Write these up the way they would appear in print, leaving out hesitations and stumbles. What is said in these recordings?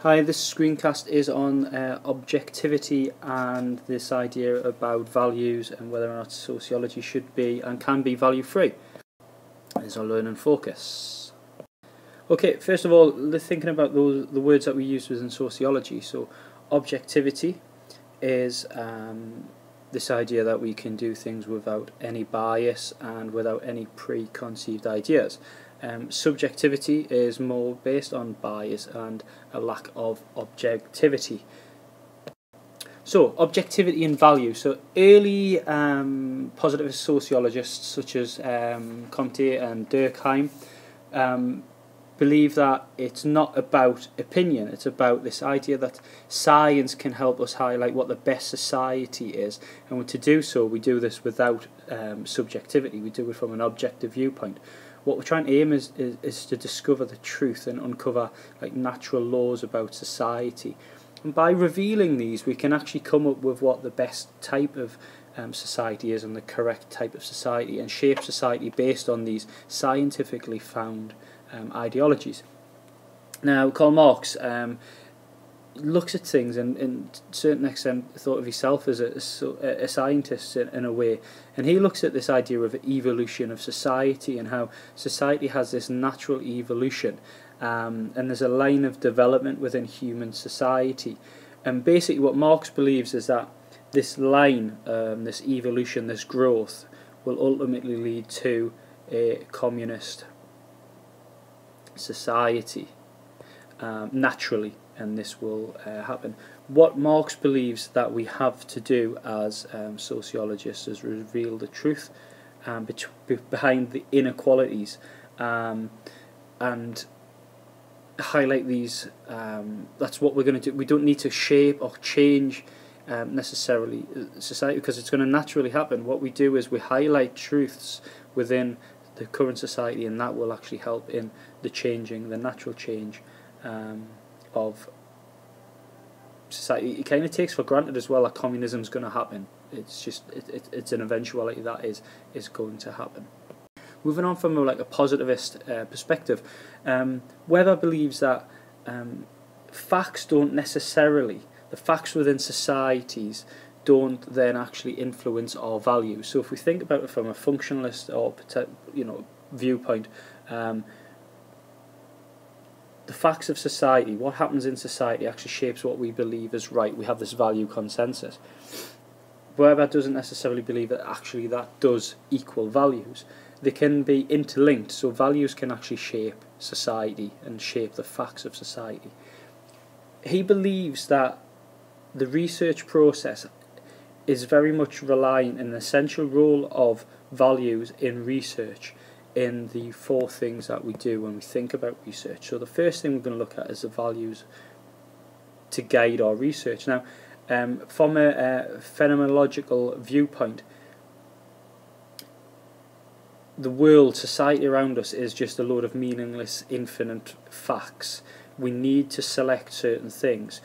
Hi, this screencast is on objectivity and this idea about values and whether or not sociology should be and can be value-free. Is our learning focus. Okay, first of all, thinking about the words that we use within sociology. So, objectivity is this idea that we can do things without any bias and without any preconceived ideas. Subjectivity is more based on bias and a lack of objectivity. So, objectivity and value. So, early positivist sociologists such as Comte and Durkheim believe that it's not about opinion, it's about this idea that science can help us highlight what the best society is, and to do so we do this without subjectivity, we do it from an objective viewpoint. What we're trying to aim is to discover the truth and uncover like natural laws about society. And by revealing these, we can actually come up with what the best type of society is and the correct type of society, and shape society based on these scientifically found ideologies. Now, Karl Marx looks at things and to a certain extent thought of himself as a scientist in a way, and he looks at this idea of evolution of society and how society has this natural evolution, and there's a line of development within human society, and basically what Marx believes is that this line, this evolution, this growth will ultimately lead to a communist society naturally, and this will happen. What Marx believes that we have to do as sociologists is reveal the truth behind the inequalities and highlight these. That's what we're going to do. We don't need to shape or change necessarily society, because it's going to naturally happen. What we do is we highlight truths within the current society, and that will actually help in the natural change of society. It kind of takes for granted as well that communism is going to happen. It's just it's an eventuality that is going to happen. Moving on from a positivist perspective, Weber believes that facts don't necessarily, the facts within societies don't then actually influence our values. So if we think about it from a functionalist or viewpoint, the facts of society, what happens in society, actually shapes what we believe is right. We have this value consensus. Weber doesn't necessarily believe that actually that does equal values. They can be interlinked, so values can actually shape society and shape the facts of society. He believes that the research process is very much relying on an essential role of values in research in the four things that we do when we think about research. So the first thing we're going to look at is the values to guide our research. Now, from a phenomenological viewpoint, the world, society around us is just a load of meaningless, infinite facts. We need to select certain things.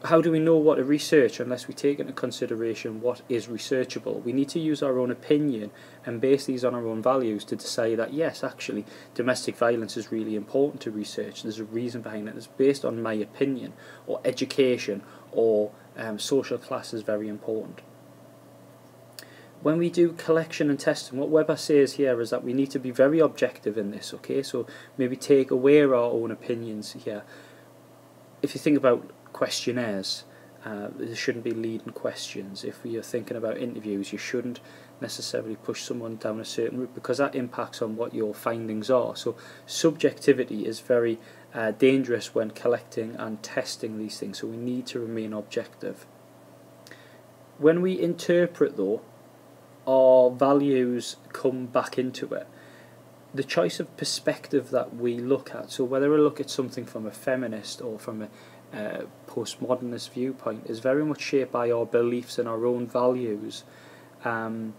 How do we know what to research unless we take into consideration what is researchable? We need to use our own opinion and base these on our own values to decide that yes, actually, domestic violence is really important to research. There's a reason behind it. It's based on my opinion, or education, or social class is very important. When we do collection and testing, what Weber says here is that we need to be very objective in this, okay? So maybe take away our own opinions here. If you think about questionnaires, there shouldn't be leading questions. If you're thinking about interviews, you shouldn't necessarily push someone down a certain route, because that impacts on what your findings are. So subjectivity is very dangerous when collecting and testing these things, so we need to remain objective. When we interpret, though, our values come back into it. The choice of perspective that we look at, so whether we look at something from a feminist or from a postmodernist viewpoint, is very much shaped by our beliefs and our own values. But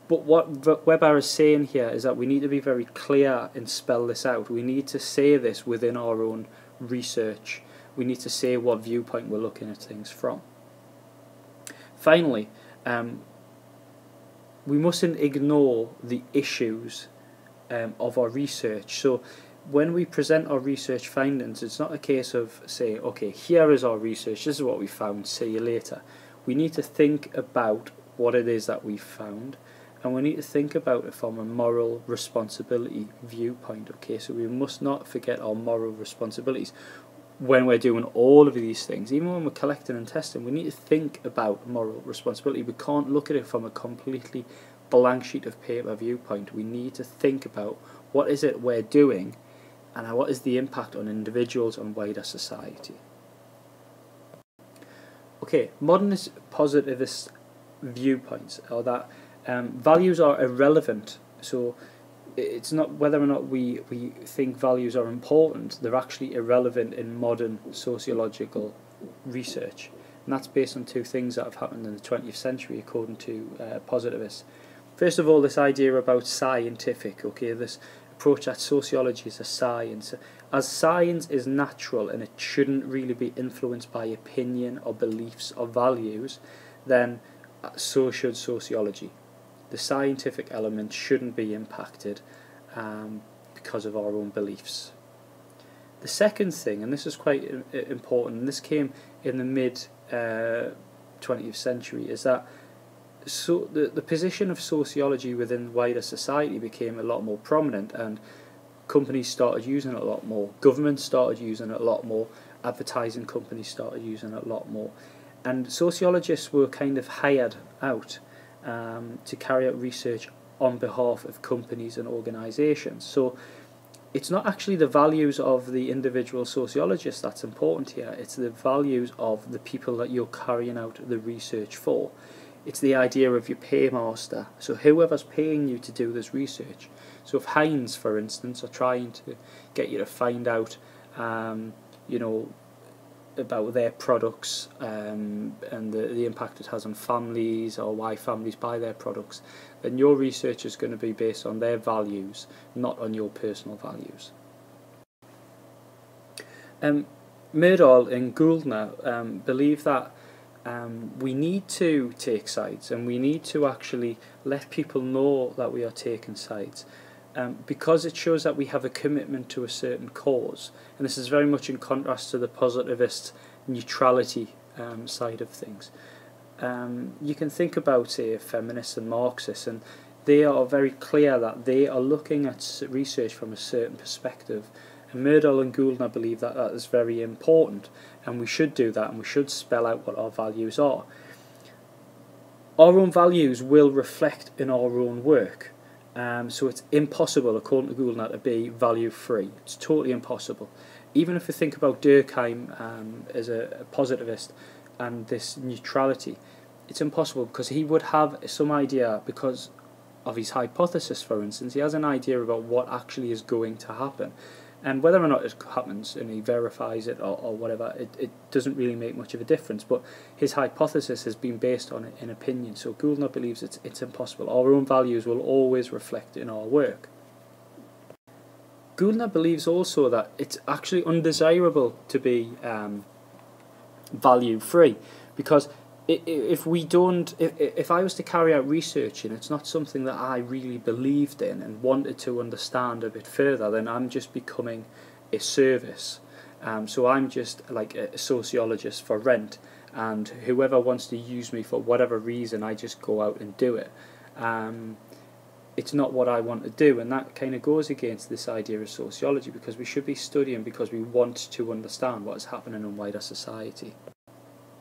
what Weber is saying here is that we need to be very clear and spell this out. We need to say this within our own research. We need to say what viewpoint we're looking at things from. Finally, we mustn't ignore the issues of our research. So when we present our research findings, it's not a case of saying, okay, here is our research, this is what we found, see you later. We need to think about what it is that we found, and we need to think about it from a moral responsibility viewpoint. Okay, so we must not forget our moral responsibilities when we're doing all of these things. Even when we're collecting and testing, we need to think about moral responsibility. We can't look at it from a completely blank sheet of paper viewpoint. We need to think about what is it we're doing and what is the impact on individuals and wider society. Okay, modernist positivist viewpoints are that values are irrelevant. So it's not whether or not we think values are important, they're actually irrelevant in modern sociological research. And that's based on two things that have happened in the 20th century according to positivists. First of all, this idea about scientific, okay, this approach that sociology is a science. As science is natural and it shouldn't really be influenced by opinion or beliefs or values, then so should sociology. The scientific element shouldn't be impacted because of our own beliefs. The second thing, and this is quite important, and this came in the mid 20th century, is that the position of sociology within wider society became a lot more prominent, and companies started using it a lot more. Governments started using it a lot more. Advertising companies started using it a lot more. And sociologists were kind of hired out to carry out research on behalf of companies and organisations. So it's not actually the values of the individual sociologist that's important here. It's the values of the people that you're carrying out the research for. It's the idea of your paymaster. So whoever's paying you to do this research. So if Heinz, for instance, are trying to get you to find out, about their products and the impact it has on families, or why families buy their products, then your research is going to be based on their values, not on your personal values. Myrdal and Gouldner believe that we need to take sides, and we need to actually let people know that we are taking sides, because it shows that we have a commitment to a certain cause. And this is very much in contrast to the positivist neutrality side of things. You can think about, say, feminists and Marxists, and they are very clear that they are looking at research from a certain perspective. And Myrdal and Gouldner believe that that is very important, and we should do that, and we should spell out what our values are. Our own values will reflect in our own work. So it's impossible, according to Gouldner, to be value-free. It's totally impossible. Even if we think about Durkheim as a positivist and this neutrality, it's impossible, because he would have some idea, because of his hypothesis, for instance, he has an idea about what actually is going to happen. And whether or not it happens and he verifies it or whatever, it doesn't really make much of a difference. But his hypothesis has been based on an opinion. So Gouldner believes it's impossible. Our own values will always reflect in our work. Gouldner believes also that it's actually undesirable to be value-free, because if I was to carry out research and it's not something that I really believed in and wanted to understand a bit further, then I'm just becoming a service. So I'm just like a sociologist for rent, and whoever wants to use me for whatever reason, I just go out and do it. It's not what I want to do, and that kind of goes against this idea of sociology, because we should be studying because we want to understand what is happening in wider society.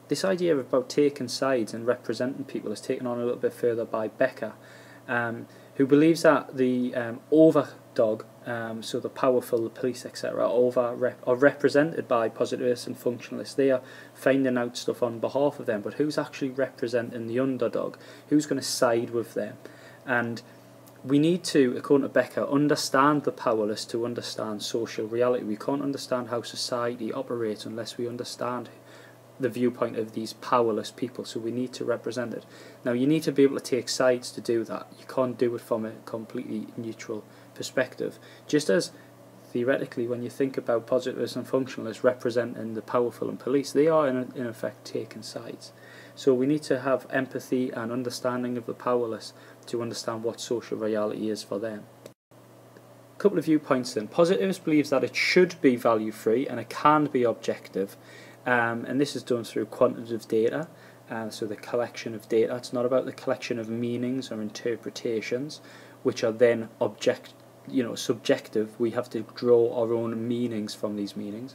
This idea about taking sides and representing people is taken on a little bit further by Becker, who believes that the overdog, so the powerful, the police, etc., are represented by positivists and functionalists. They are finding out stuff on behalf of them, but who's actually representing the underdog? Who's going to side with them? And we need to, according to Becker, understand the powerless to understand social reality. We can't understand how society operates unless we understand the viewpoint of these powerless people, so we need to represent it. Now, you need to be able to take sides to do that. You can't do it from a completely neutral perspective. Just as, theoretically, when you think about positivists and functionalists representing the powerful and police, they are in effect taking sides. So we need to have empathy and understanding of the powerless to understand what social reality is for them. couple of viewpoints then. Positivist believes that it should be value-free and it can be objective, and this is done through quantitative data, so the collection of data. It's not about the collection of meanings or interpretations, which are then subjective. We have to draw our own meanings from these meanings.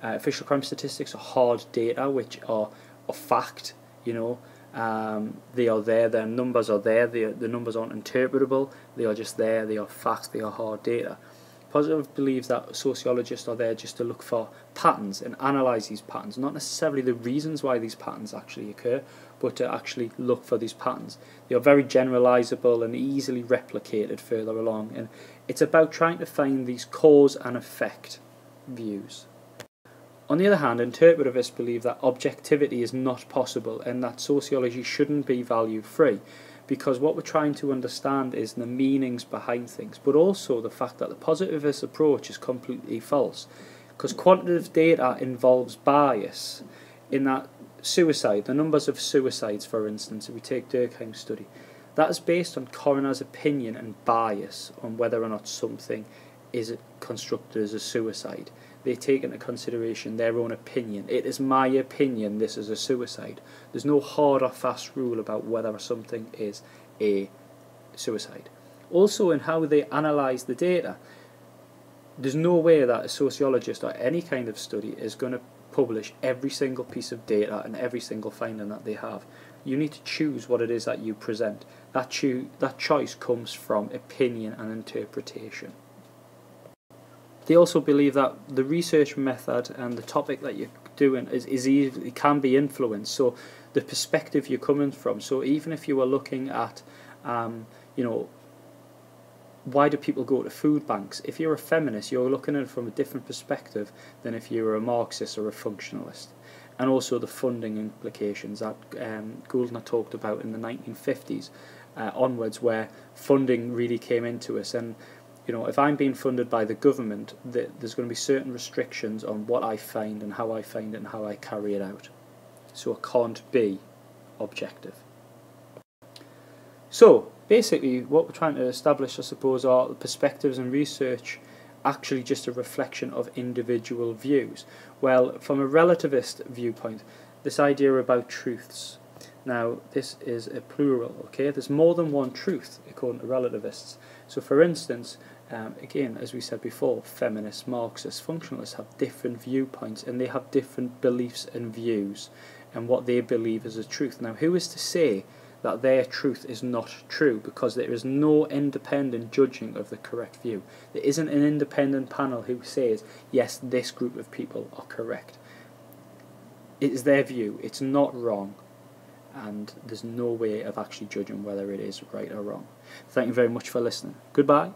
Official crime statistics are hard data, which are fact. They are there. Their numbers are there. The numbers aren't interpretable. They are just there. They are facts. They are hard data. Positive believes that sociologists are there just to look for patterns and analyse these patterns, not necessarily the reasons why these patterns actually occur, but to actually look for these patterns. They are very generalisable and easily replicated further along, and it's about trying to find these cause and effect views. On the other hand, interpretivists believe that objectivity is not possible and that sociology shouldn't be value-free, because what we're trying to understand is the meanings behind things, but also the fact that the positivist approach is completely false, because quantitative data involves bias in that suicide, the numbers of suicides, for instance, if we take Durkheim's study, that is based on coroner's opinion and bias on whether or not something is constructed as a suicide. They take into consideration their own opinion. It is my opinion this is a suicide. There's no hard or fast rule about whether something is a suicide. Also, in how they analyse the data, there's no way that a sociologist or any kind of study is going to publish every single piece of data and every single finding that they have. You need to choose what it is that you present. That choice comes from opinion and interpretation. They also believe that the research method and the topic that you're doing can be influenced. So the perspective you're coming from. So even if you were looking at, why do people go to food banks? If you're a feminist, you're looking at it from a different perspective than if you were a Marxist or a functionalist. And also the funding implications that Goulden talked about in the 1950s onwards, where funding really came into us. And if I'm being funded by the government, there's going to be certain restrictions on what I find and how I find it and how I carry it out. So it can't be objective. So basically what we're trying to establish, I suppose, are perspectives and research actually just a reflection of individual views. Well, from a relativist viewpoint, this idea about truths. Now, this is a plural, okay? There's more than one truth, according to relativists. So, for instance, again, as we said before, feminists, Marxists, functionalists have different viewpoints and they have different beliefs and views and what they believe is a truth. Now, who is to say that their truth is not true, because there is no independent judging of the correct view? There isn't an independent panel who says, yes, this group of people are correct. It is their view, it's not wrong, and there's no way of actually judging whether it is right or wrong. Thank you very much for listening. Goodbye.